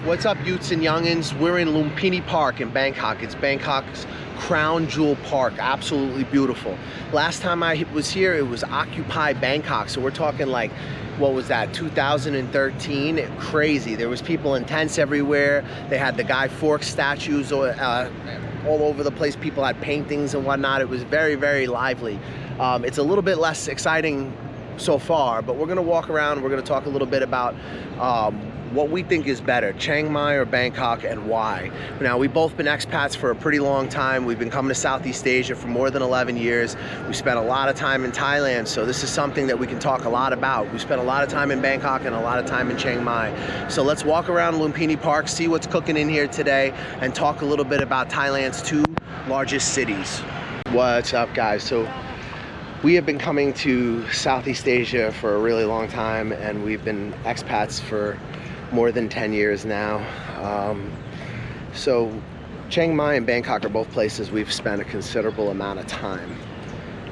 What's up, Utes and Youngins? We're in Lumpini Park in Bangkok. It's Bangkok's crown jewel park, absolutely beautiful. Last time I was here, it was Occupy Bangkok, so we're talking like, what was that, 2013? Crazy. There was people in tents everywhere. They had the Guy Fawkes statues all over the place. People had paintings and whatnot. It was very, very lively. It's a little bit less exciting so far, but we're gonna walk around. We're gonna talk a little bit about what we think is better, Chiang Mai or Bangkok, and why. Now, we've both been expats for a pretty long time. We've been coming to Southeast Asia for more than 11 years. We spent a lot of time in Thailand, so this is something that we can talk a lot about. We spent a lot of time in Bangkok and a lot of time in Chiang Mai. So let's walk around Lumpini Park, see what's cooking in here today, and talk a little bit about Thailand's two largest cities. What's up, guys? So we have been coming to Southeast Asia for a really long time, and we've been expats for more than 10 years now. So Chiang Mai and Bangkok are both places we've spent a considerable amount of time.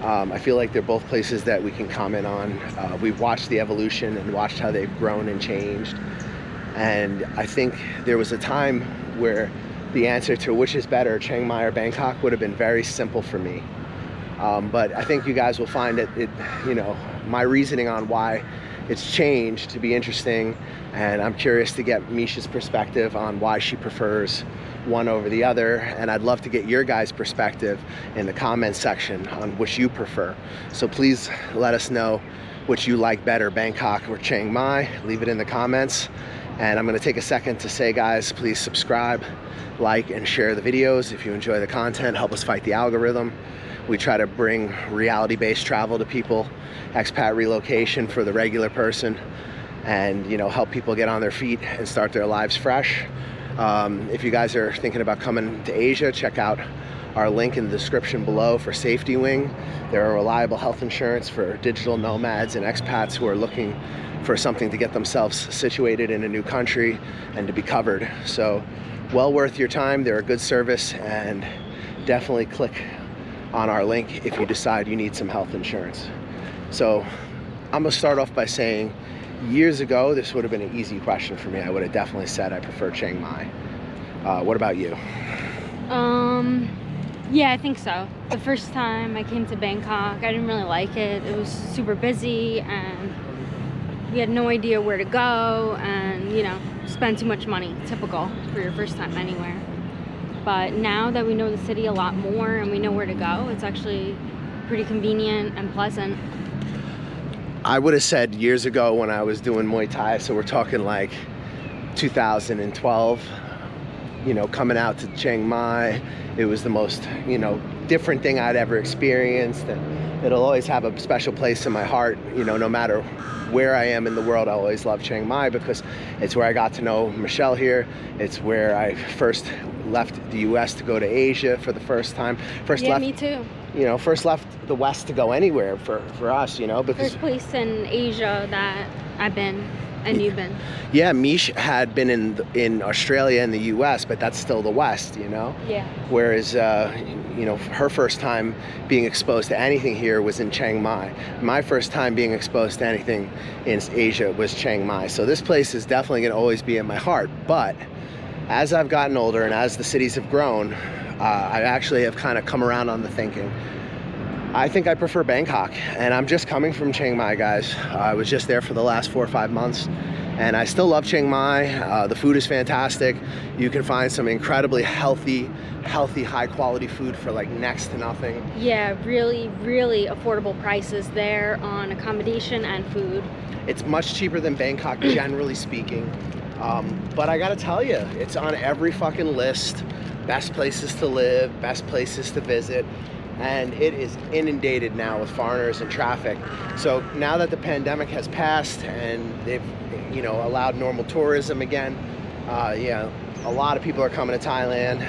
I feel like they're both places that we can comment on. We've watched the evolution and watched how they've grown and changed. And I think there was a time where the answer to which is better, Chiang Mai or Bangkok, would have been very simple for me. But I think you guys will find it, you know, my reasoning on why it's changed to be interesting, and I'm curious to get Misha's perspective on why she prefers one over the other, and I'd love to get your guys' perspective in the comments section on which you prefer. So please let us know which you like better, Bangkok or Chiang Mai. Leave it in the comments. And I'm gonna take a second to say, guys, please subscribe, like, and share the videos if you enjoy the content. Help us fight the algorithm. We try to bring reality-based travel to people, expat relocation for the regular person, and, you know, help people get on their feet and start their lives fresh. If you guys are thinking about coming to Asia, check out our link in the description below for Safety Wing. They're a reliable health insurance for digital nomads and expats who are looking for something to get themselves situated in a new country and to be covered. So, well worth your time. They're a good service, and definitely click on our link if you decide you need some health insurance. So I'm gonna start off by saying, years ago, this would have been an easy question for me. I would have definitely said I prefer Chiang Mai. What about you? Yeah, I think so. The first time I came to Bangkok, I didn't really like it. It was super busy, and we had no idea where to go, and, you know, spend too much money. Typical for your first time anywhere. But now that we know the city a lot more and we know where to go, it's actually pretty convenient and pleasant. I would have said years ago when I was doing Muay Thai, so we're talking like 2012, you know, coming out to Chiang Mai, it was the most, you know, different thing I'd ever experienced, and it'll always have a special place in my heart, you know, no matter where I am in the world. I always love Chiang Mai because it's where I got to know Michelle here. It's where I first left the US to go to Asia for the first time. Me too. You know, first left the West to go anywhere for us, you know, because first place in Asia that I've been and you've been. Yeah, Mish had been in Australia and the US, but that's still the West, you know? Yeah. Whereas, you know, her first time being exposed to anything here was in Chiang Mai. My first time being exposed to anything in Asia was Chiang Mai. So this place is definitely gonna always be in my heart. But as I've gotten older and as the cities have grown, I actually have kind of come around on the thinking. I think I prefer Bangkok, and I'm just coming from Chiang Mai, guys. I was just there for the last 4 or 5 months, and I still love Chiang Mai. The food is fantastic. You can find some incredibly healthy, high quality food for like next to nothing. Yeah, really, really affordable prices there on accommodation and food. It's much cheaper than Bangkok, generally speaking. But I gotta tell you, it's on every fucking list. Best places to live, best places to visit. And it is inundated now with foreigners and traffic. So now that the pandemic has passed and they've, you know, allowed normal tourism again, yeah, a lot of people are coming to Thailand,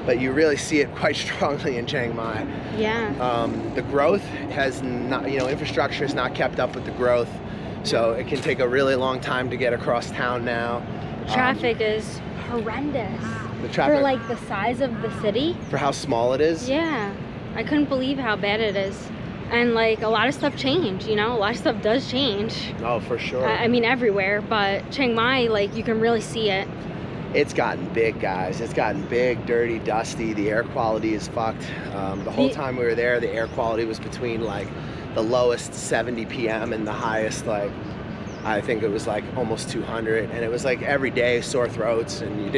but you really see it quite strongly in Chiang Mai. Yeah. The growth has not, you know, infrastructure has not kept up with the growth, so it can take a really long time to get across town now. Traffic is horrendous. The traffic, for like the size of the city. For how small it is. Yeah, I couldn't believe how bad it is. And like a lot of stuff changed, you know, a lot of stuff does change. Oh, for sure. I mean, everywhere, but Chiang Mai, like you can really see it. It's gotten big, guys. It's gotten big, dirty, dusty. The air quality is fucked. The whole time we were there, the air quality was between like the lowest 70 p.m. and the highest, like, I think it was like almost 200. And it was like every day sore throats, and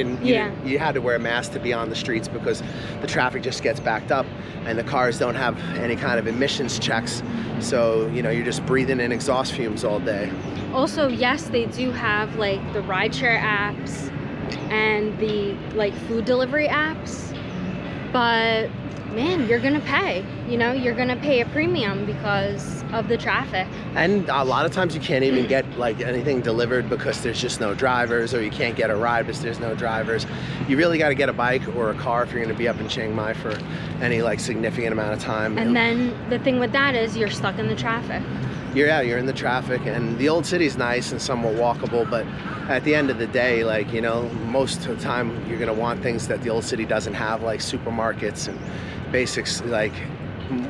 you had to wear a mask to be on the streets because the traffic just gets backed up and the cars don't have any kind of emissions checks. So, you know, you're just breathing in exhaust fumes all day. Also, yes, they do have like the rideshare apps and the like food delivery apps, but man, you're gonna pay, you know, you're gonna pay a premium because of the traffic. And a lot of times you can't even get like anything delivered because there's just no drivers, or you can't get a ride because there's no drivers. You really got to get a bike or a car if you're going to be up in Chiang Mai for any like significant amount of time. And then the thing with that is you're stuck in the traffic. You're in the traffic, and the old city's nice and somewhat walkable, but at the end of the day, like, you know, most of the time you're going to want things that the old city doesn't have, like supermarkets and basics, like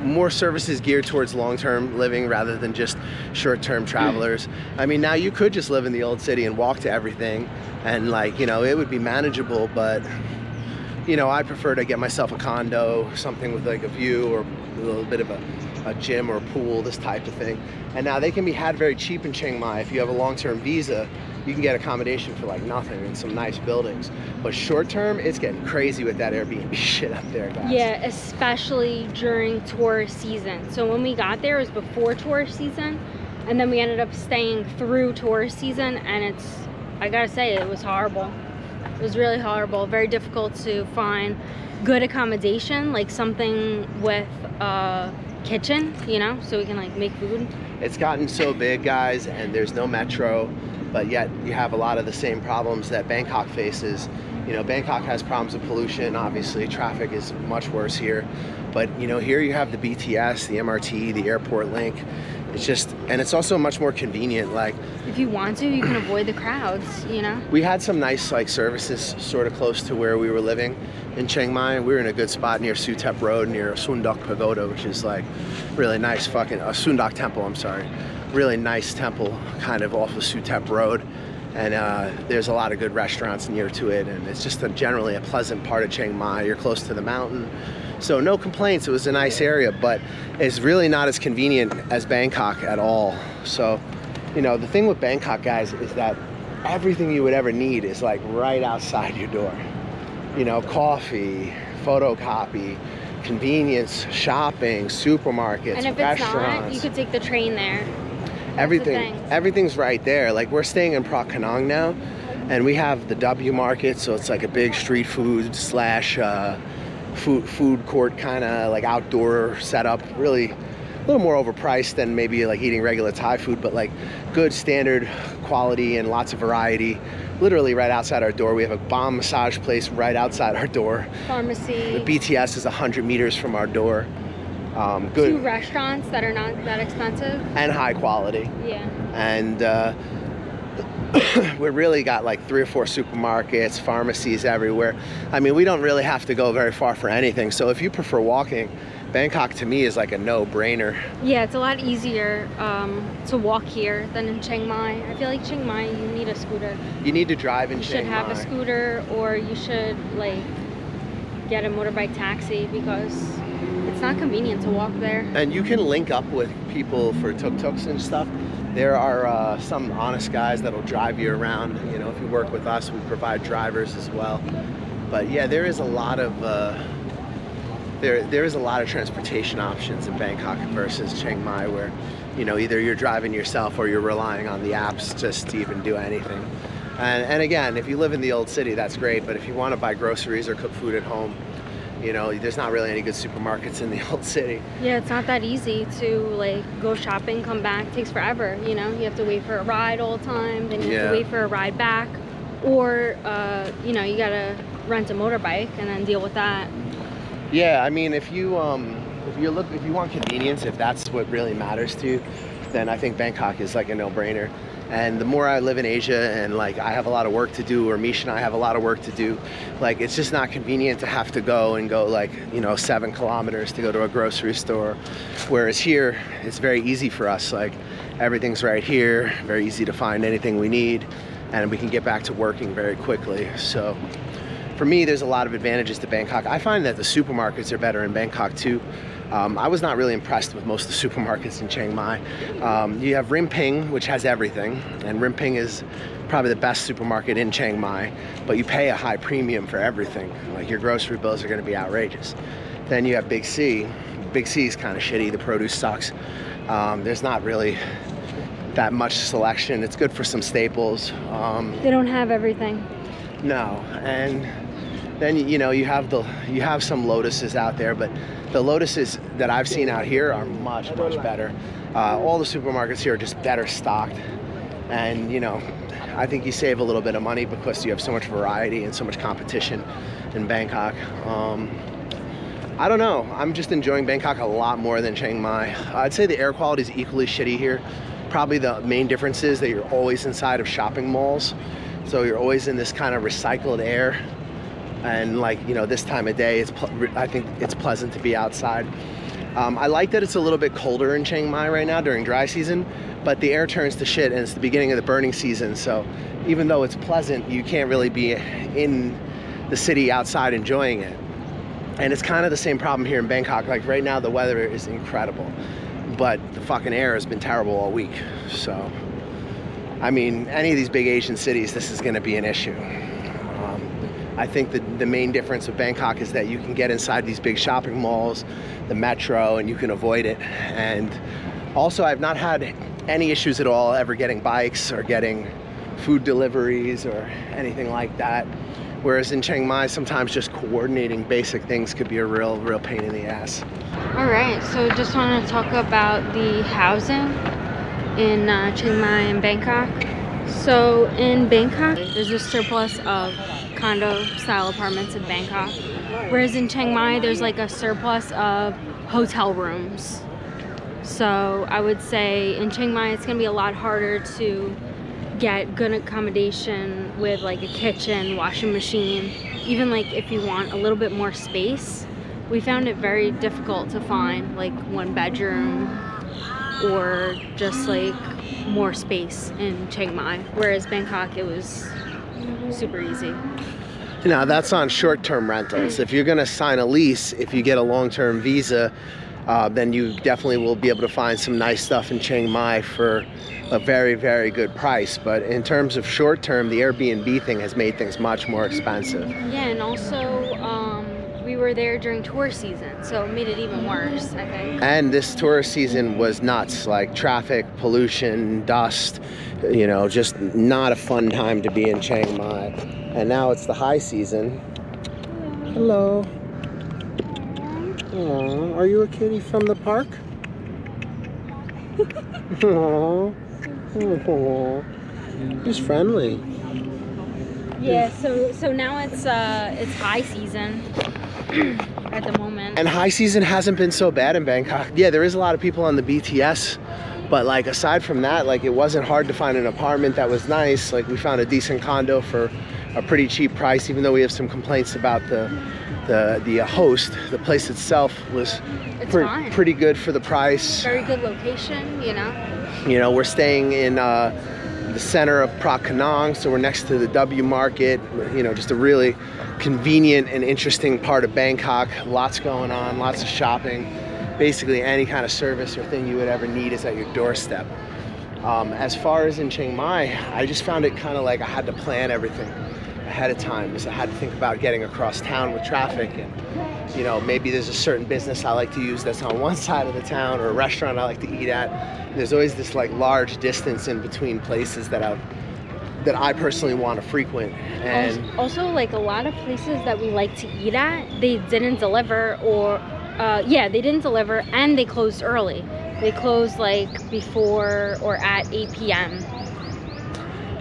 more services geared towards long-term living rather than just short-term travelers. I mean, now you could just live in the old city and walk to everything, and like, you know, it would be manageable, but you know, I prefer to get myself a condo, something with like a view or a little bit of a gym or a pool, this type of thing. And now they can be had very cheap in Chiang Mai. If you have a long-term visa, you can get accommodation for like nothing in some nice buildings. But short-term, it's getting crazy with that Airbnb shit up there, guys. Yeah, especially during tourist season. So when we got there, it was before tourist season, and then we ended up staying through tourist season, and I gotta say, it was horrible. It was really horrible. Very difficult to find good accommodation, like something with a kitchen, you know, so we can like make food. It's gotten so big, guys, and there's no metro, but yet you have a lot of the same problems that Bangkok faces. You know, Bangkok has problems with pollution, obviously. Traffic is much worse here. But, you know, here you have the BTS, the MRT, the airport link. It's just, and it's also much more convenient. Like, if you want to, you can avoid the crowds, you know? We had some nice like services sort of close to where we were living in Chiang Mai. We were in a good spot near Suthep Road, near Sundok Pagoda, which is like really nice fucking, Sundok Temple, I'm sorry. Really nice temple kind of off of Suthep Road. And there's a lot of good restaurants near to it, and it's just generally a pleasant part of Chiang Mai. You're close to the mountain. So no complaints, it was a nice area, but it's really not as convenient as Bangkok at all. So, you know, the thing with Bangkok, guys, is that everything you would ever need is like right outside your door. You know, coffee, photocopy, convenience, shopping, supermarkets, and if restaurants. it's not, you could take the train there. Everything's right there. Like, we're staying in Phra Kanong now, and we have the W Market, so it's like a big street food slash food court kind of like outdoor setup. Really a little more overpriced than maybe like eating regular Thai food, but like good standard quality and lots of variety. Literally right outside our door. We have a bomb massage place right outside our door. Pharmacy. The BTS is 100 meters from our door. Good. 2 restaurants that are not that expensive. And high quality. Yeah. And we really got like 3 or 4 supermarkets, pharmacies everywhere. I mean, we don't really have to go very far for anything. So if you prefer walking, Bangkok to me is like a no-brainer. Yeah, it's a lot easier to walk here than in Chiang Mai. I feel like Chiang Mai, you need a scooter. You need to drive in Chiang Mai. You should have a scooter, or you should like get a motorbike taxi, because it's not convenient to walk there. And you can link up with people for tuk-tuks and stuff. There are some honest guys that'll drive you around. You know, if you work with us, we provide drivers as well. But yeah, there is a lot of there is a lot of transportation options in Bangkok versus Chiang Mai, where, you know, either you're driving yourself or you're relying on the apps just to even do anything. And again, if you live in the old city, that's great. But if you want to buy groceries or cook food at home, you know, there's not really any good supermarkets in the old city. Yeah, it's not that easy to like go shopping, come back. It takes forever, you know. You have to wait for a ride all the time, then you have to wait for a ride back, or you know, you gotta rent a motorbike and then deal with that. Yeah, I mean, if you want convenience, if that's what really matters to you, then I think Bangkok is like a no-brainer. And the more I live in Asia and like I have a lot of work to do, or Mish and I have a lot of work to do, like it's just not convenient to have to go like, you know, 7 kilometers to go to a grocery store. Whereas here, it's very easy for us. Like everything's right here, very easy to find anything we need, and we can get back to working very quickly. So for me, there's a lot of advantages to Bangkok. I find that the supermarkets are better in Bangkok too. I was not really impressed with most of the supermarkets in Chiang Mai. You have Rimping, which has everything, and Rimping is probably the best supermarket in Chiang Mai, but you pay a high premium for everything. Like your grocery bills are gonna be outrageous. Then you have Big C. Big C is kind of shitty, the produce sucks. There's not really that much selection. It's good for some staples. They don't have everything. No, and then you know you have some Lotuses out there, but the Lotuses that I've seen out here are much better. All the supermarkets here are just better stocked, and you know I think you save a little bit of money because you have so much variety and so much competition in Bangkok. I don't know, I'm just enjoying Bangkok a lot more than Chiang Mai. I'd say the air quality is equally shitty here. Probably the main difference is that you're always inside of shopping malls, so you're always in this kind of recycled air. And like, you know, this time of day, I think it's pleasant to be outside. I like that it's a little bit colder in Chiang Mai right now during dry season, but the air turns to shit and it's the beginning of the burning season. So even though it's pleasant, you can't really be in the city outside enjoying it. And it's kind of the same problem here in Bangkok. Like right now, the weather is incredible, but the fucking air has been terrible all week. So, I mean, any of these big Asian cities, this is gonna be an issue. I think the main difference with Bangkok is that you can get inside these big shopping malls, the metro, and you can avoid it. And also, I've not had any issues at all ever getting bikes or getting food deliveries or anything like that. Whereas in Chiang Mai, sometimes just coordinating basic things could be a real pain in the ass. All right, so just want to talk about the housing in Chiang Mai and Bangkok. So in Bangkok, there's a surplus of condo-style apartments in Bangkok, whereas in Chiang Mai, there's like a surplus of hotel rooms. So I would say in Chiang Mai, it's gonna be a lot harder to get good accommodation with like a kitchen, washing machine. Even like if you want a little bit more space, we found it very difficult to find like 1 bedroom or just like more space in Chiang Mai, whereas Bangkok, it was super easy. Now that's on short-term rentals. If you're gonna sign a lease, if you get a long-term visa, then you definitely will be able to find some nice stuff in Chiang Mai for a very good price. But in terms of short-term, the Airbnb thing has made things much more expensive. Yeah, and also we were there during tourist season, so it made it even worse, I think. And this tourist season was nuts, like traffic, pollution, dust, you know, just not a fun time to be in Chiang Mai. And now it's the high season. Hello. Aww, are you a kitty from the park? Aww. Aww. He's friendly. Yeah, so now it's high season at the moment. And high season hasn't been so bad in Bangkok. Yeah, there is a lot of people on the BTS, but like aside from that, like it wasn't hard to find an apartment that was nice. Like we found a decent condo for a pretty cheap price, even though we have some complaints about the host. The place itself was pretty good for the price. Very good location, you know. You know, we're staying in the center of Phra Kanong, so we're next to the W Market. You know, just a really convenient and interesting part of Bangkok. Lots going on, lots of shopping. Basically any kind of service or thing you would ever need is at your doorstep. As far as in Chiang Mai, I just found it kind of like I had to plan everything ahead of time, because I had to think about getting across town with traffic, and you know, maybe there's a certain business I like to use that's on one side of the town, or a restaurant I like to eat at. And there's always this like large distance in between places that I personally want to frequent. And also like a lot of places that we like to eat at, they didn't deliver, or they didn't deliver, and they closed early. They closed like before or at 8 p.m.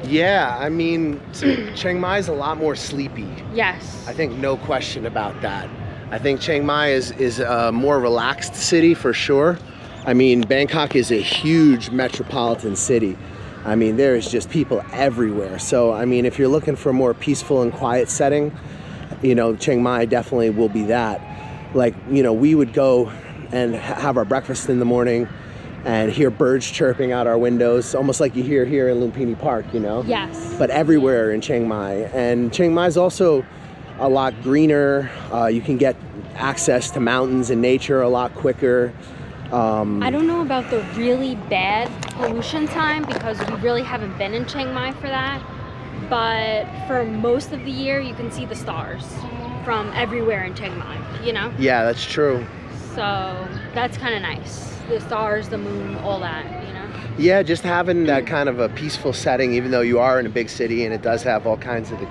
Yeah, I mean, Chiang Mai is a lot more sleepy. Yes. I think no question about that. I think Chiang Mai is a more relaxed city for sure. I mean, Bangkok is a huge metropolitan city. I mean, there's just people everywhere. So, I mean, if you're looking for a more peaceful and quiet setting, you know, Chiang Mai definitely will be that. Like, you know, we would go and have our breakfast in the morning and hear birds chirping out our windows, almost like you hear here in Lumpini Park, you know? Yes. But everywhere in Chiang Mai. And Chiang Mai is also a lot greener. You can get access to mountains and nature a lot quicker. I don't know about the really bad pollution time because we really haven't been in Chiang Mai for that. But for most of the year, you can see the stars from everywhere in Chiang Mai, you know? Yeah, that's true. So that's kind of nice. The stars, the moon, all that, you know? Yeah, just having that kind of a peaceful setting, even though you are in a big city and it does have all kinds of the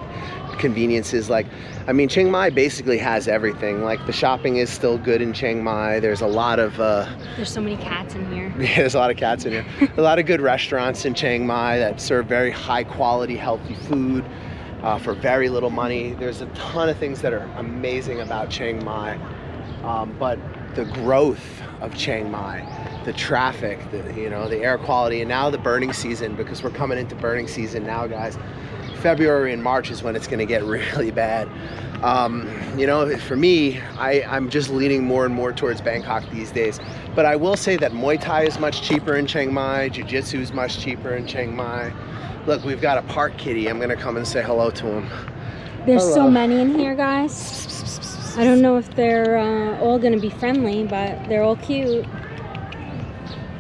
conveniences. Like, I mean, Chiang Mai basically has everything. Like, the shopping is still good in Chiang Mai. There's a lot of there's so many cats in here. yeah, there's a lot of cats in here. A lot of good restaurants in Chiang Mai that serve very high quality, healthy food for very little money. There's a ton of things that are amazing about Chiang Mai, but the growth of Chiang Mai, the traffic, you know, the air quality, and now the burning season, because we're coming into burning season now, guys. February and March is when it's going to get really bad. You know, for me, I'm just leaning more and more towards Bangkok these days. But I will say that Muay Thai is much cheaper in Chiang Mai. Jiu-Jitsu is much cheaper in Chiang Mai. Look, we've got a park kitty. I'm going to come and say hello to him. There's Hello. so many in here, guys. I don't know if they're all going to be friendly, but they're all cute.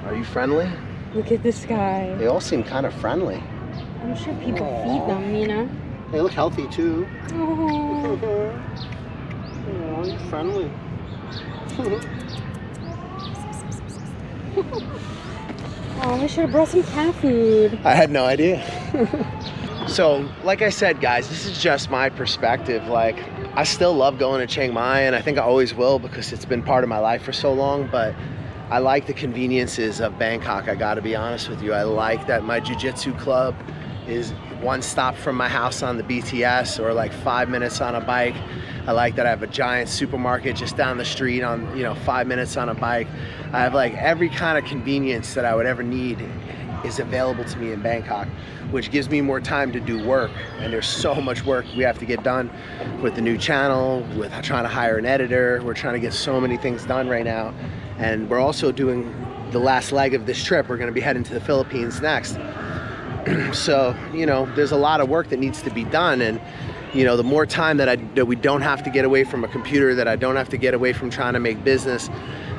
Are you friendly? Look at this guy. They all seem kind of friendly. I'm sure people feed them, you know? They look healthy too. Oh. Oh, you're friendly. Oh, we should have brought some cat food. I had no idea. So, like I said, guys, this is just my perspective. Like, I still love going to Chiang Mai, and I think I always will because it's been part of my life for so long, but I like the conveniences of Bangkok, I gotta be honest with you. I like that my jiu-jitsu club is one stop from my house on the BTS, or like 5 minutes on a bike. I like that I have a giant supermarket just down the street on, you know, 5 minutes on a bike. I have like every kind of convenience that I would ever need is available to me in Bangkok, which gives me more time to do work. And there's so much work we have to get done with the new channel, with trying to hire an editor. We're trying to get so many things done right now. And we're also doing the last leg of this trip. We're gonna be heading to the Philippines next. So, you know, there's a lot of work that needs to be done, and you know, the more time that we don't have to get away from a computer, that I don't have to get away from trying to make business,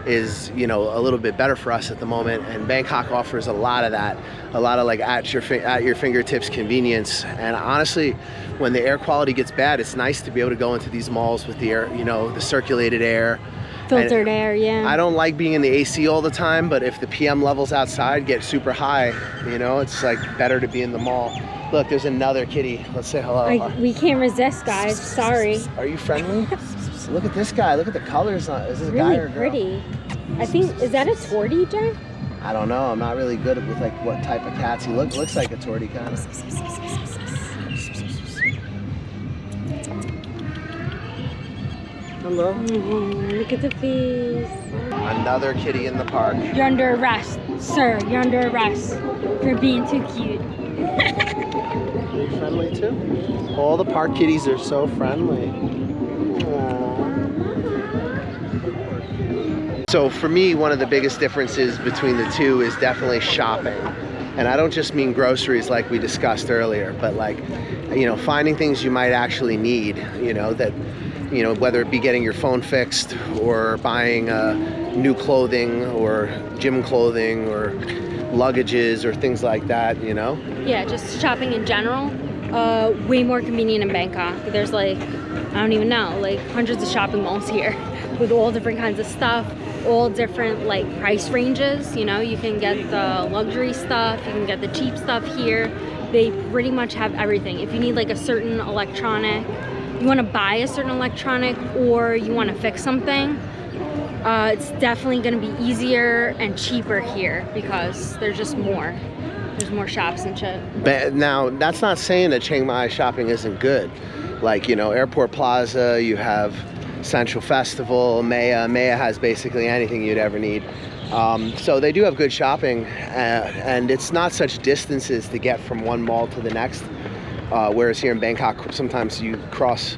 is, you know, a little bit better for us at the moment. And Bangkok offers a lot of that, a lot of like at your fingertips convenience. And honestly, when the air quality gets bad, it's nice to be able to go into these malls with the air, you know, the circulated air. Filtered air, yeah. I don't like being in the AC all the time, but if the PM levels outside get super high, you know, it's like better to be in the mall. Look, there's another kitty. Let's say hello. We can't resist, guys. Sorry. Are you friendly? Look at this guy. Look at the colors on. Is this a Really guy or a girl? pretty. I think, is that a tortie, Jen? I don't know. I'm not really good with like what type of cats he looks like a tortie kind of. Hello. Look at the face. Another kitty in the park. You're under arrest, sir. You're under arrest for being too cute. Are you friendly too? All the park kitties are so friendly. Aww. So for me, one of the biggest differences between the two is definitely shopping. And I don't just mean groceries like we discussed earlier, but like, you know, finding things you might actually need, you know, that, you know, whether it be getting your phone fixed or buying new clothing or gym clothing or luggages or things like that, you know? Yeah, just shopping in general. Way more convenient in Bangkok. There's like, I don't even know, like hundreds of shopping malls here with all different kinds of stuff, all different like price ranges. You know, you can get the luxury stuff, you can get the cheap stuff here. They pretty much have everything. If you need like a certain electronic, you want to buy a certain electronic, or you want to fix something, it's definitely going to be easier and cheaper here because there's just more. There's more shops and shit. But now, that's not saying that Chiang Mai shopping isn't good. Like, you know, Airport Plaza, you have Central Festival, Maya. Maya has basically anything you'd ever need. So they do have good shopping, and it's not such distances to get from one mall to the next. Whereas here in Bangkok, sometimes you cross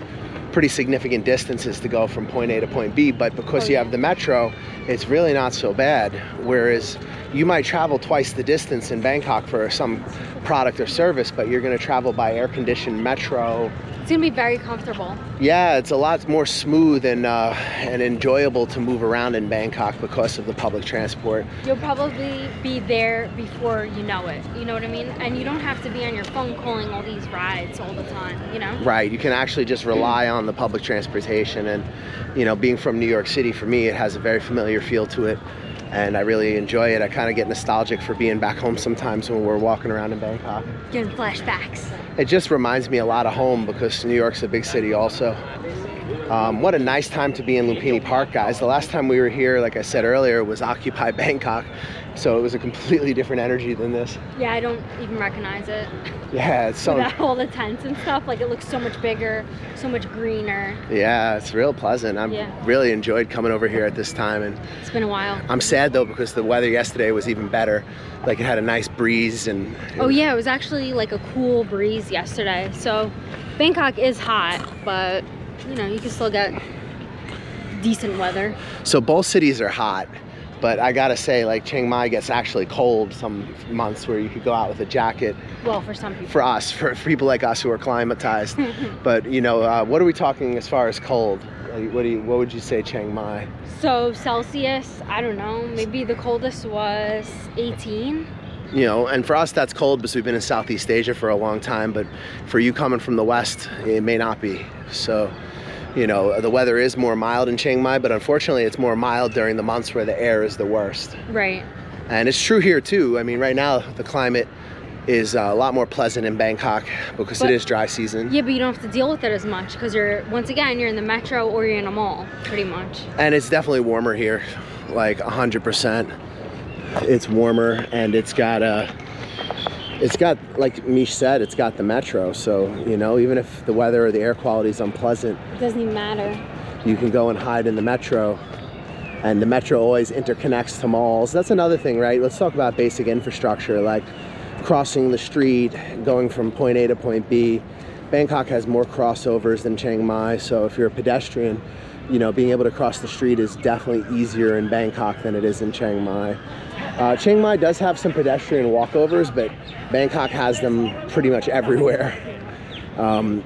pretty significant distances to go from point A to point B, but because you have the metro, it's really not so bad. Whereas you might travel twice the distance in Bangkok for some product or service, but you're going to travel by air-conditioned metro. It's gonna be very comfortable. Yeah, it's a lot more smooth and enjoyable to move around in Bangkok because of the public transport. You'll probably be there before you know it. You know what I mean? And you don't have to be on your phone calling all these rides all the time, you know? Right, you can actually just rely on the public transportation, and you know, being from New York City, for me, it has a very familiar feel to it, and I really enjoy it. I kind of get nostalgic for being back home sometimes when we're walking around in Bangkok. Getting flashbacks. It just reminds me a lot of home because New York's a big city also. What a nice time to be in Lumpini Park, guys. The last time we were here, like I said earlier, was Occupy Bangkok, so it was a completely different energy than this. Yeah, I don't even recognize it. Yeah, it's so... Without all the tents and stuff, like it looks so much bigger, so much greener. Yeah, it's real pleasant. Really enjoyed coming over here at this time, and it's been a while. I'm sad though because the weather yesterday was even better. Like it had a nice breeze and... Oh yeah, it was actually like a cool breeze yesterday. So Bangkok is hot, but you know, you can still get decent weather. So both cities are hot, but I gotta say, like, Chiang Mai gets actually cold some months where you could go out with a jacket. Well, for some people. For us, for people like us who are climatized. But you know, what are we talking as far as cold? Like, what would you say Chiang Mai? So Celsius, I don't know, maybe the coldest was 18. You know, and for us that's cold because we've been in Southeast Asia for a long time, but for you coming from the West, it may not be. So, you know, the weather is more mild in Chiang Mai, but unfortunately it's more mild during the months where the air is the worst. Right. And it's true here too. I mean, right now the climate is a lot more pleasant in Bangkok because it is dry season. Yeah, but you don't have to deal with it as much because once again, you're in the metro or you're in a mall, pretty much. And it's definitely warmer here, like 100%. It's warmer, and it's got like Mish said, it's got the metro. So, you know, even if the weather or the air quality is unpleasant, it doesn't even matter. You can go and hide in the metro, and the metro always interconnects to malls. That's another thing, right? Let's talk about basic infrastructure, like crossing the street, going from point A to point B. Bangkok has more crossovers than Chiang Mai, so if you're a pedestrian, you know, being able to cross the street is definitely easier in Bangkok than it is in Chiang Mai. Chiang Mai does have some pedestrian walkovers, but Bangkok has them pretty much everywhere.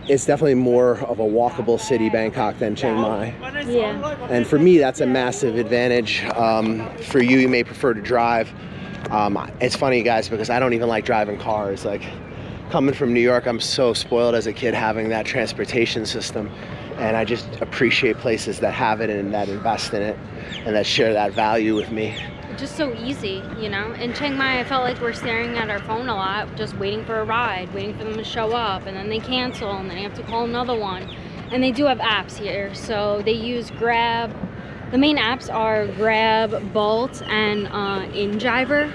It's definitely more of a walkable city, Bangkok, than Chiang Mai. Yeah. And for me, that's a massive advantage. For you, you may prefer to drive. It's funny, guys, because I don't even like driving cars. Like, coming from New York, I'm so spoiled as a kid having that transportation system. And I just appreciate places that have it and that invest in it and that share that value with me. Just so easy, you know. In Chiang Mai, I felt like we're staring at our phone a lot, just waiting for a ride, waiting for them to show up, and then they cancel, and then you have to call another one. And they do have apps here, so they use Grab. The main apps are Grab, Bolt, and InDriver.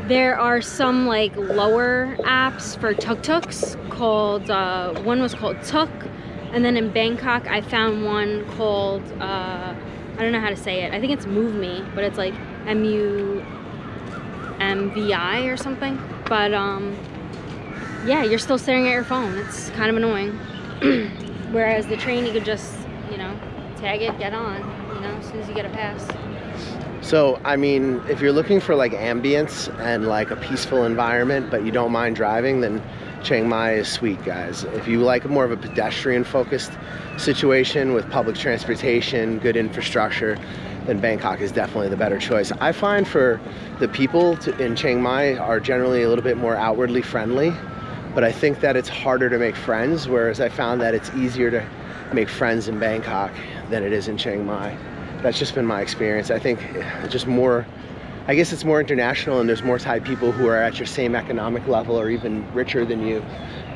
There are some like lower apps for tuk-tuks called, one was called Tuk, and then in Bangkok I found one called, I don't know how to say it. I think it's Move Me, but it's like MUMVI or something. But yeah, you're still staring at your phone. It's kind of annoying. Whereas the train, you could just, you know, tag it, get on, you know, as soon as you get a pass. So, I mean, if you're looking for like ambience and like a peaceful environment, but you don't mind driving, then Chiang Mai is sweet, guys. If you like more of a pedestrian-focused situation with public transportation, good infrastructure, then Bangkok is definitely the better choice. I find for the people in Chiang Mai are generally a little bit more outwardly friendly, but I think that it's harder to make friends, whereas I found that it's easier to make friends in Bangkok than it is in Chiang Mai. That's just been my experience. I think just more, I guess it's more international, and there's more Thai people who are at your same economic level or even richer than you.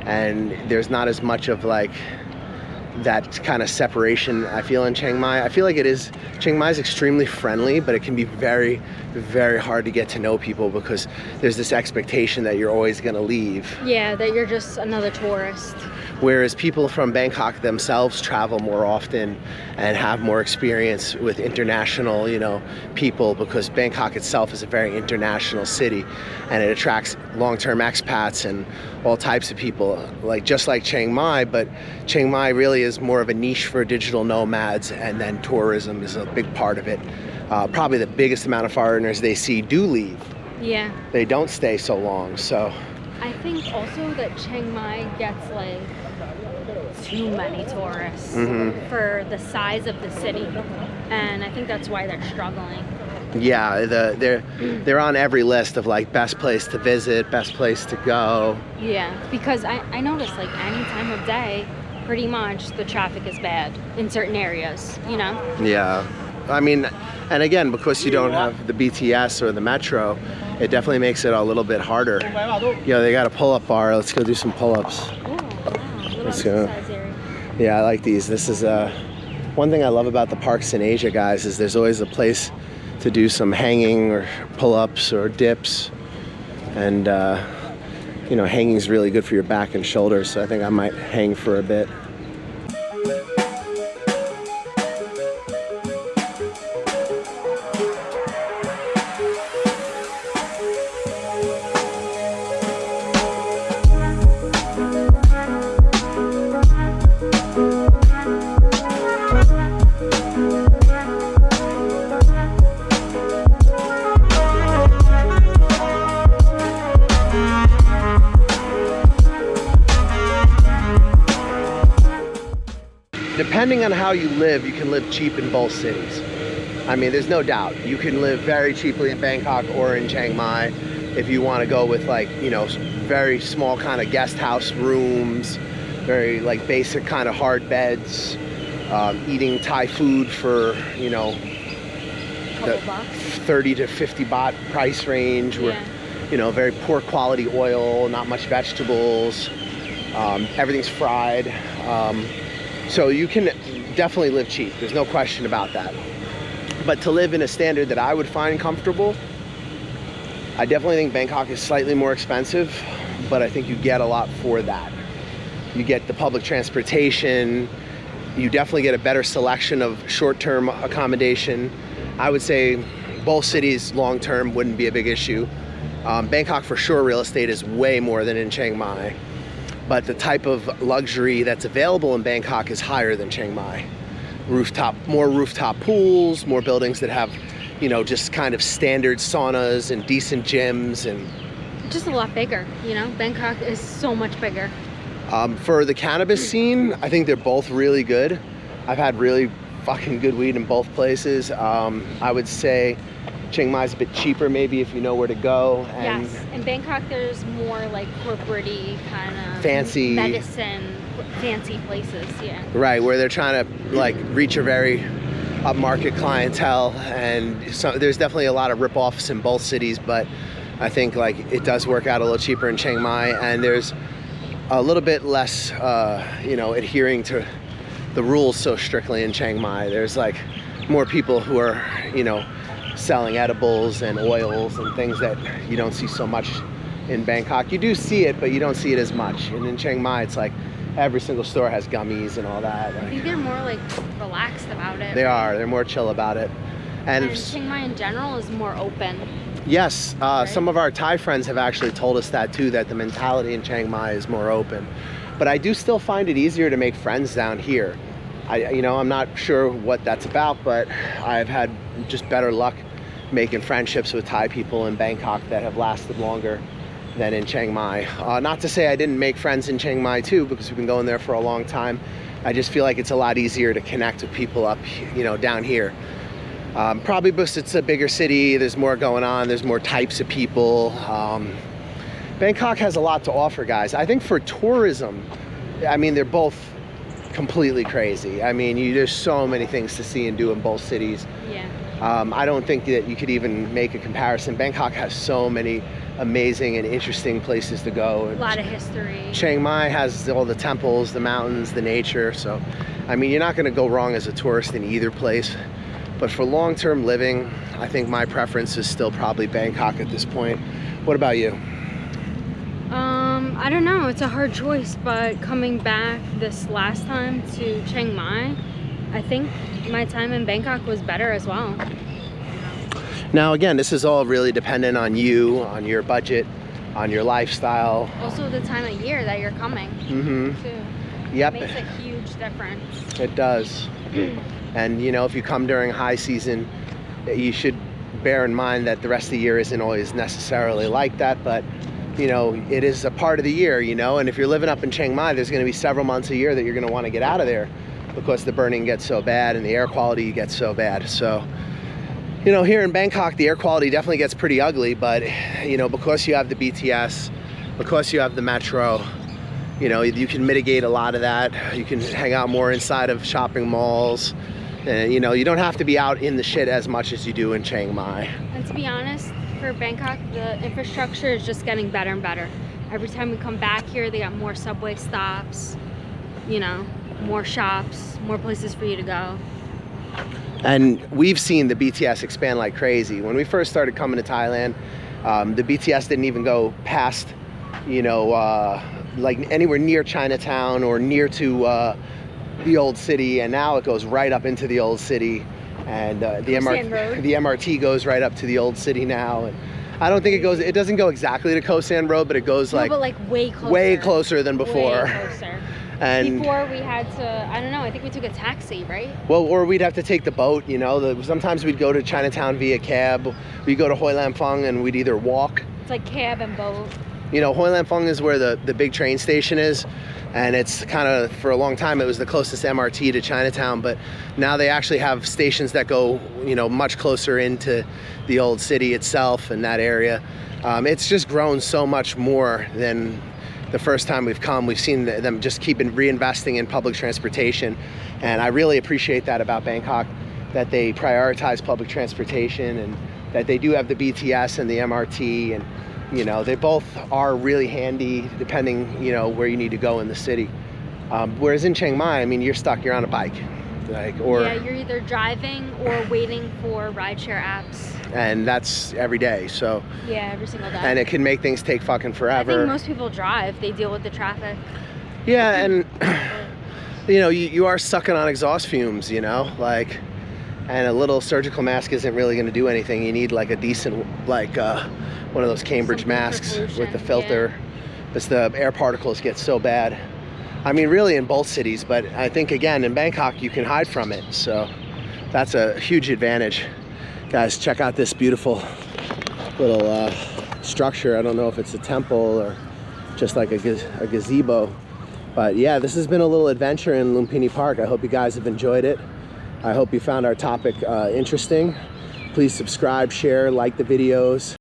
And there's not as much of like that kind of separation I feel in Chiang Mai. I feel like Chiang Mai is extremely friendly, but it can be very, very hard to get to know people because there's this expectation that you're always gonna leave. Yeah, that you're just another tourist. Whereas people from Bangkok themselves travel more often and have more experience with international, you know, people, because Bangkok itself is a very international city and it attracts long-term expats and all types of people, like just like Chiang Mai, but Chiang Mai really is more of a niche for digital nomads, and then tourism is a big part of it. Probably the biggest amount of foreigners they see do leave. Yeah. They don't stay so long, so. I think also that Chiang Mai gets like too many tourists for the size of the city, and I think that's why they're struggling. Yeah, they're on every list of like best place to visit, best place to go. Yeah, because I noticed like any time of day, pretty much the traffic is bad in certain areas, you know? Yeah, I mean, and again, because you don't have the BTS or the metro, it definitely makes it a little bit harder. Yeah, they got a pull-up bar. Let's go do some pull-ups. Oh, wow. Little Let's go. exercise area. Yeah, I like these. This is one thing I love about the parks in Asia, guys, is there's always a place to do some hanging or pull-ups or dips. And, you know, hanging is really good for your back and shoulders, so I think I might hang for a bit. Depending on how you live, you can live cheap in both cities. I mean, there's no doubt. You can live very cheaply in Bangkok or in Chiang Mai if you want to go with, like, you know, very small kind of guest house rooms, very like basic kind of hard beds, eating Thai food for, you know, the 30 to 50 baht price range, where, you know, very poor quality oil, not much vegetables, everything's fried. So you can definitely live cheap. There's no question about that. But to live in a standard that I would find comfortable, I definitely think Bangkok is slightly more expensive, but I think you get a lot for that. You get the public transportation. You definitely get a better selection of short-term accommodation. I would say both cities long-term wouldn't be a big issue. Bangkok for sure, real estate is way more than in Chiang Mai. But the type of luxury that's available in Bangkok is higher than Chiang Mai. More rooftop pools, more buildings that have, you know, just kind of standard saunas and decent gyms, and just a lot bigger, you know? Bangkok is so much bigger. For the cannabis scene, I think they're both really good. I've had really fucking good weed in both places. I would say Chiang Mai's a bit cheaper maybe if you know where to go. And yes, in Bangkok there's more like corporate-y kind of fancy medicine, fancy places, yeah. Right, where they're trying to like reach a very upmarket clientele, and so there's definitely a lot of rip-offs in both cities, but I think like it does work out a little cheaper in Chiang Mai, and there's a little bit less, you know, adhering to the rules so strictly in Chiang Mai. There's like more people who are, you know, selling edibles and oils and things that you don't see so much in Bangkok. You do see it, but you don't see it as much. And in Chiang Mai, it's like every single store has gummies and all that. I think they're more like relaxed about it. They are. They're more chill about it. And Chiang Mai in general is more open. Yes, some of our Thai friends have actually told us that too, that the mentality in Chiang Mai is more open. But I do still find it easier to make friends down here. You know, I'm not sure what that's about, but I've had just better luck making friendships with Thai people in Bangkok that have lasted longer than in Chiang Mai. Not to say I didn't make friends in Chiang Mai too, because we've been going there for a long time. I just feel like it's a lot easier to connect with people up, you know, down here. Probably because it's a bigger city, there's more going on, there's more types of people. Bangkok has a lot to offer, guys. I think for tourism, I mean, they're both completely crazy. I mean, there's so many things to see and do in both cities. Yeah. I don't think that you could even make a comparison. Bangkok has so many amazing and interesting places to go. A lot of history. Chiang Mai has all the temples, the mountains, the nature. So, I mean, you're not going to go wrong as a tourist in either place. But for long-term living, I think my preference is still probably Bangkok at this point. What about you? I don't know, it's a hard choice, but coming back this last time to Chiang Mai, I think my time in Bangkok was better as well. Now again, this is all really dependent on you, on your budget, on your lifestyle. Also the time of year that you're coming too. Yep. It makes a huge difference. It does. And you know, if you come during high season, you should bear in mind that the rest of the year isn't always necessarily like that, but you know, it is a part of the year, you know, and if you're living up in Chiang Mai, there's going to be several months a year that you're going to want to get out of there because the burning gets so bad and the air quality gets so bad. So, you know, here in Bangkok, the air quality definitely gets pretty ugly, but you know, because you have the BTS, because you have the metro, you know, you can mitigate a lot of that. You can hang out more inside of shopping malls. And, you know, you don't have to be out in the shit as much as you do in Chiang Mai. And to be honest, for Bangkok, the infrastructure is just getting better and better. Every time we come back here, they got more subway stops, you know, more shops, more places for you to go. And we've seen the BTS expand like crazy. When we first started coming to Thailand, the BTS didn't even go past, you know, like anywhere near Chinatown or near to the old city, and now it goes right up into the old city, and the MRT goes right up to the old city now. And I don't think it doesn't go exactly to Koh San Road, but it goes like way closer than before. Way closer. And before we had to, I don't know, I think we took a taxi, right? Well, or we'd have to take the boat, you know. Sometimes we'd go to Chinatown via cab. We'd go to Hoi Lam Phung and we'd either walk. It's like cab and boat. You know, Hoi Lam Phung is where the big train station is, and it's kind of, for a long time, it was the closest MRT to Chinatown, but now they actually have stations that go, you know, much closer into the old city itself and that area. It's just grown so much more than the first time we've come. We've seen them just keep reinvesting in public transportation, and I really appreciate that about Bangkok, that they prioritize public transportation and that they do have the BTS and the MRT, and you know, they both are really handy depending, you know, where you need to go in the city. Whereas in Chiang Mai, I mean, you're stuck, you're on a bike. Or yeah, you're either driving or waiting for rideshare apps. And that's every day, so. Yeah, every single day. And it can make things take fucking forever. I think most people drive, they deal with the traffic. Yeah, and you know, you are sucking on exhaust fumes, you know, like, and a little surgical mask isn't really gonna do anything. You need like a decent, like, one of those Cambridge masks with the filter, because the air particles get so bad. I mean, really in both cities, but I think again in Bangkok you can hide from it, so that's a huge advantage. Guys, check out this beautiful little structure. I don't know if it's a temple or just like a gazebo, but yeah, this has been a little adventure in Lumpini Park. I hope you guys have enjoyed it. I hope you found our topic interesting. Please subscribe, share, like the videos.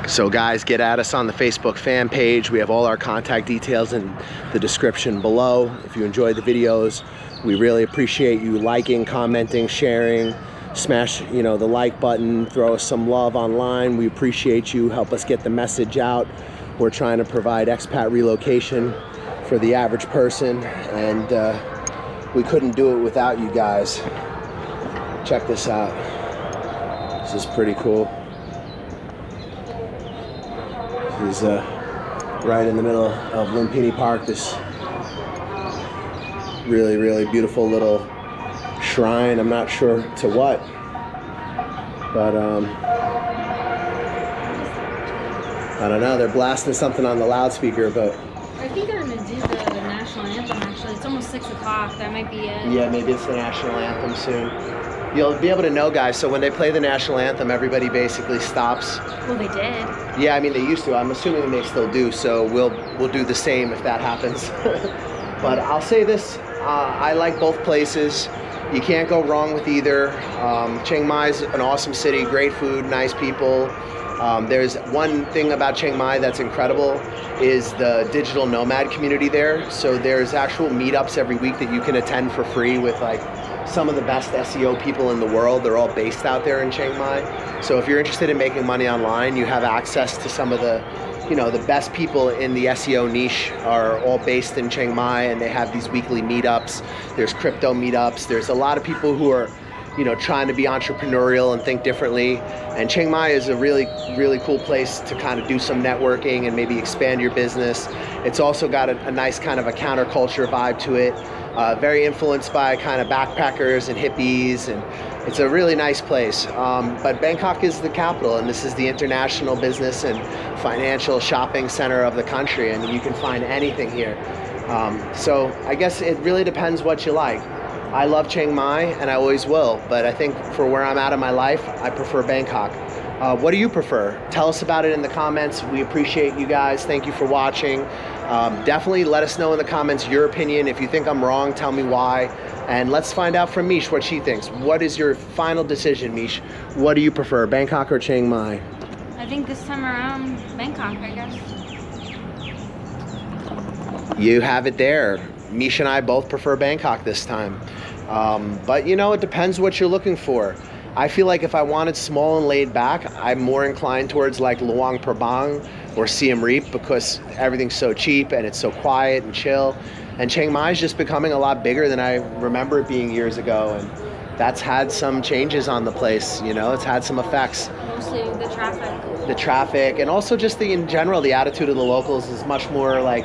So guys, get at us on the Facebook fan page. We have all our contact details in the description below. If you enjoyed the videos, we really appreciate you liking, commenting, sharing. Smash, you know, the like button, throw us some love online. We appreciate you. Help us get the message out. We're trying to provide expat relocation for the average person, and we couldn't do it without you guys. Check this out. This is pretty cool. This is right in the middle of Lumpini Park, this really, really beautiful little shrine. I'm not sure to what, but I don't know. They're blasting something on the loudspeaker, but I think they're gonna do the national anthem actually. It's almost 6 o'clock, that might be it. Yeah, maybe it's the national anthem soon. You'll be able to know, guys, so when they play the national anthem, everybody basically stops. Well, they did. Yeah, I mean, they used to. I'm assuming they still do, so we'll do the same if that happens. But I'll say this, I like both places. You can't go wrong with either. Chiang Mai is an awesome city, great food, nice people. There's one thing about Chiang Mai that's incredible is the digital nomad community there. So there's actual meetups every week that you can attend for free with like some of the best S.E.O people in the world. They're all based out there in Chiang Mai. So if you're interested in making money online, you have access to some of the, you know, the best people in the S.E.O niche are all based in Chiang Mai, and they have these weekly meetups. There's crypto meetups. There's a lot of people who are trying to be entrepreneurial and think differently. And Chiang Mai is a really, really cool place to kind of do some networking and maybe expand your business. It's also got a nice kind of a counterculture vibe to it. Very influenced by kind of backpackers and hippies, and it's a really nice place. But Bangkok is the capital, and this is the international business and financial shopping center of the country, and you can find anything here. So I guess it really depends what you like. I love Chiang Mai, and I always will, but I think for where I'm at in my life, I prefer Bangkok. What do you prefer? Tell us about it in the comments. We appreciate you guys. Thank you for watching. Definitely let us know in the comments your opinion. If you think I'm wrong, tell me why. And let's find out from Mish what she thinks. What is your final decision, Mish? What do you prefer, Bangkok or Chiang Mai? I think this time around, Bangkok, I guess. You have it there. Mish and I both prefer Bangkok this time. But it depends what you're looking for. I feel like if I wanted small and laid back, I'm more inclined towards like Luang Prabang or Siem Reap because everything's so cheap and it's so quiet and chill. And Chiang Mai is just becoming a lot bigger than I remember it being years ago. And that's had some changes on the place, it's had some effects. Mostly the traffic. The traffic, and also just in general, the attitude of the locals is much more like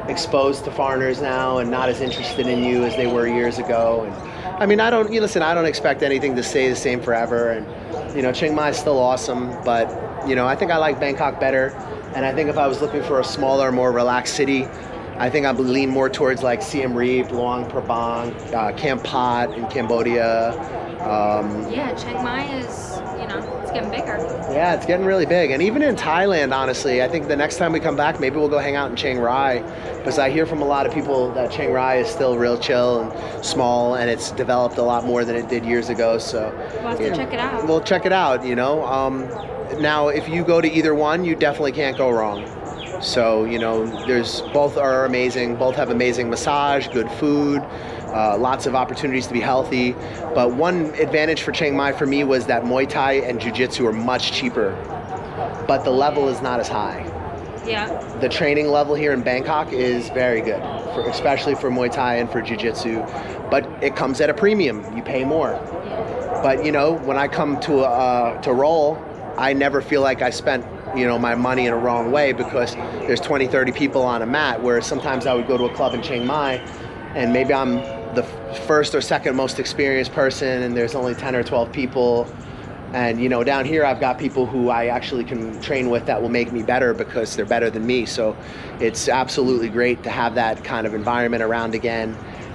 exposed to foreigners now and not as interested in you as they were years ago. And I mean, I don't expect anything to stay the same forever. And, Chiang Mai is still awesome, but, I think I like Bangkok better. And I think if I was looking for a smaller, more relaxed city, I think I would lean more towards like Siem Reap, Luang Prabang, Camp Pot in Cambodia. Yeah, Chiang Mai is, it's getting bigger. Yeah, it's getting really big. And even in Thailand, honestly, I think the next time we come back, maybe we'll go hang out in Chiang Rai, because I hear from a lot of people that Chiang Rai is still real chill and small, and it's developed a lot more than it did years ago. So we'll have to check it out. We'll check it out, Now, if you go to either one, you definitely can't go wrong. So, both are amazing. Both have amazing massage, good food, lots of opportunities to be healthy. But one advantage for Chiang Mai for me was that Muay Thai and Jiu-Jitsu are much cheaper, but the level is not as high. Yeah. The training level here in Bangkok is very good, especially for Muay Thai and for Jiu-Jitsu. But it comes at a premium. You pay more. But, when I come to roll, I never feel like I spent my money in a wrong way because there's 20, 30 people on a mat, whereas sometimes I would go to a club in Chiang Mai and maybe I'm the first or second most experienced person and there's only 10 or 12 people. And, down here I've got people who I actually can train with that will make me better because they're better than me. So it's absolutely great to have that kind of environment around again.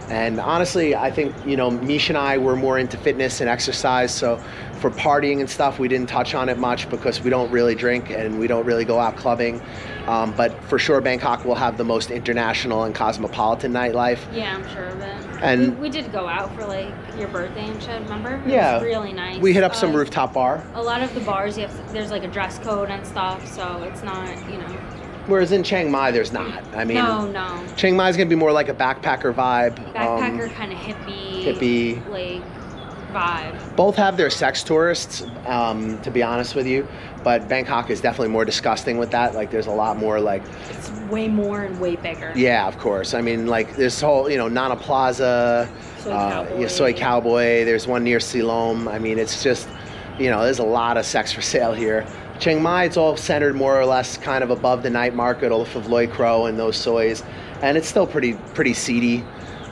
And honestly, I think, Mish and I were more into fitness and exercise. So for partying and stuff, we didn't touch on it much because we don't really drink and we don't really go out clubbing. But for sure, Bangkok will have the most international and cosmopolitan nightlife. Yeah, I'm sure of it. And we did go out for like your birthday and shit, remember? It was really nice. We hit up some rooftop bar. A lot of the bars, there's like a dress code and stuff, so it's not, Whereas in Chiang Mai, there's not. I mean, no. Chiang Mai is going to be more like a backpacker vibe. Backpacker kind of hippie, like vibe. Both have their sex tourists, to be honest with you, but Bangkok is definitely more disgusting with that. Like, there's a lot more like. It's way more and way bigger. Yeah, of course. I mean, like this whole, Nana Plaza, Soy Cowboy. There's one near Siloam. I mean, it's just, there's a lot of sex for sale here. Chiang Mai, it's all centered more or less kind of above the night market off of Loi Crow and those soys, and it's still pretty seedy.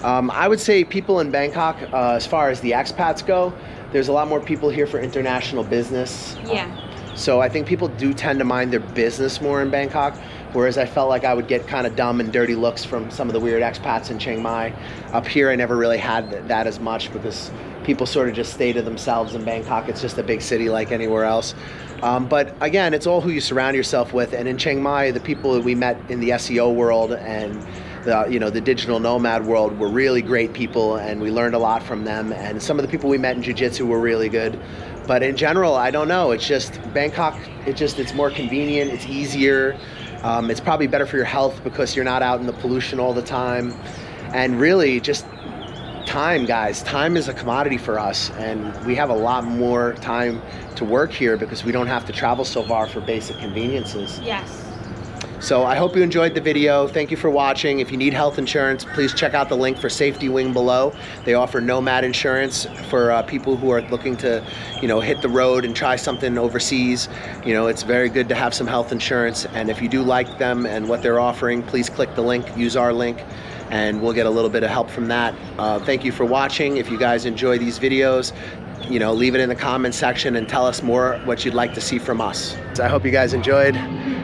I would say people in Bangkok, as far as the expats go, there's a lot more people here for international business. Yeah. So I think people do tend to mind their business more in Bangkok, whereas I felt like I would get kind of dumb and dirty looks from some of the weird expats in Chiang Mai. Up here, I never really had that as much because people sort of just stay to themselves in Bangkok. It's just a big city like anywhere else. But again, it's all who you surround yourself with. And in Chiang Mai, the people that we met in the S.E.O world and the digital nomad world were really great people, and we learned a lot from them. And some of the people we met in Jiu-Jitsu were really good. But in general, I don't know. It's just Bangkok. It's more convenient. It's easier. It's probably better for your health because you're not out in the pollution all the time. And really, just time, guys. Time is a commodity for us, and we have a lot more time to work here because we don't have to travel so far for basic conveniences. Yes. So I hope you enjoyed the video. Thank you for watching. If you need health insurance, please check out the link for Safety Wing below. They offer nomad insurance for people who are looking to, hit the road and try something overseas. It's very good to have some health insurance. And if you do like them and what they're offering, please click the link, use our link, and we'll get a little bit of help from that. Thank you for watching. If you guys enjoy these videos, leave it in the comment section and tell us more what you'd like to see from us. So I hope you guys enjoyed.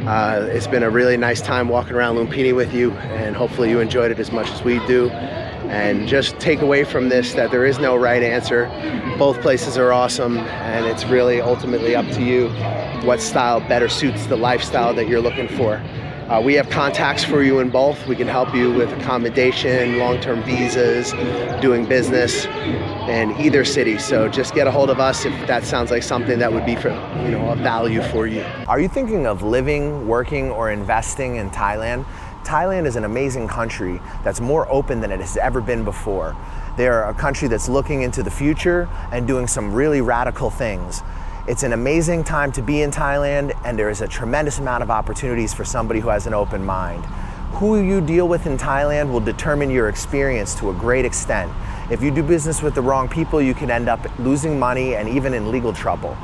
It's been a really nice time walking around Lumpini with you, and hopefully you enjoyed it as much as we do. And just take away from this that there is no right answer. Both places are awesome, and it's really ultimately up to you what style better suits the lifestyle that you're looking for. We have contacts for you in both. We can help you with accommodation, long-term visas, doing business in either city. So just get a hold of us if that sounds like something that would be for, of value for you. Are you thinking of living, working, or investing in Thailand? Thailand is an amazing country that's more open than it has ever been before. They're a country that's looking into the future and doing some really radical things. It's an amazing time to be in Thailand, and there is a tremendous amount of opportunities for somebody who has an open mind. Who you deal with in Thailand will determine your experience to a great extent. If you do business with the wrong people, you can end up losing money and even in legal trouble.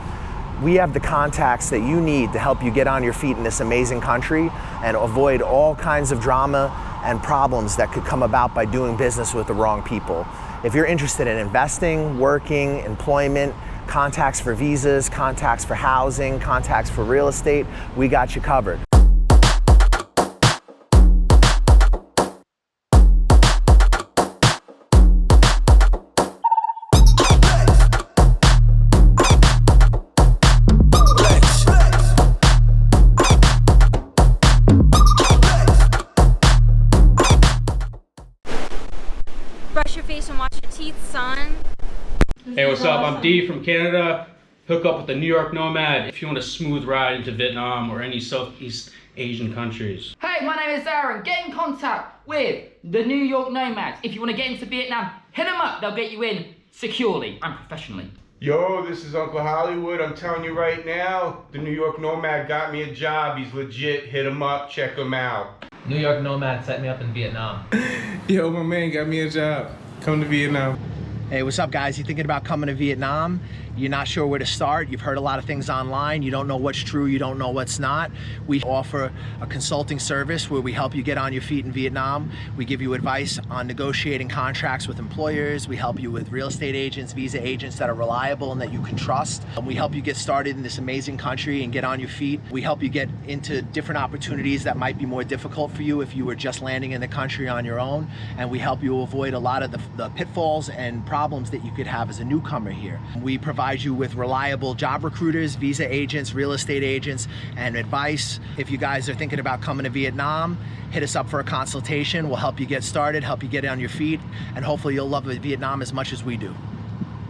We have the contacts that you need to help you get on your feet in this amazing country and avoid all kinds of drama and problems that could come about by doing business with the wrong people. If you're interested in investing, working, employment, contacts for visas, contacts for housing, contacts for real estate, we got you covered. Brush your face and wash your teeth, son. Hey, what's up? I'm D from Canada. Hook up with the New York Nomad if you want a smooth ride into Vietnam or any Southeast Asian countries. Hey, my name is Aaron. Get in contact with the New York Nomads. If you want to get into Vietnam, hit them up. They'll get you in securely and professionally. Yo, this is Uncle Hollywood. I'm telling you right now, the New York Nomad got me a job. He's legit. Hit him up. Check him out. New York Nomad set me up in Vietnam. Yo, my man got me a job. Come to Vietnam. Hey, what's up, guys? You thinking about coming to Vietnam? You're not sure where to start. You've heard a lot of things online. You don't know what's true. You don't know what's not. We offer a consulting service where we help you get on your feet in Vietnam. We give you advice on negotiating contracts with employers. We help you with real estate agents, visa agents that are reliable and that you can trust. We help you get started in this amazing country and get on your feet. We help you get into different opportunities that might be more difficult for you if you were just landing in the country on your own. And we help you avoid a lot of the pitfalls and problems that you could have as a newcomer here. We provide you with reliable job recruiters, visa agents, real estate agents, and advice. If you guys are thinking about coming to Vietnam, hit us up for a consultation. We'll help you get started, help you get on your feet, and hopefully you'll love Vietnam as much as we do.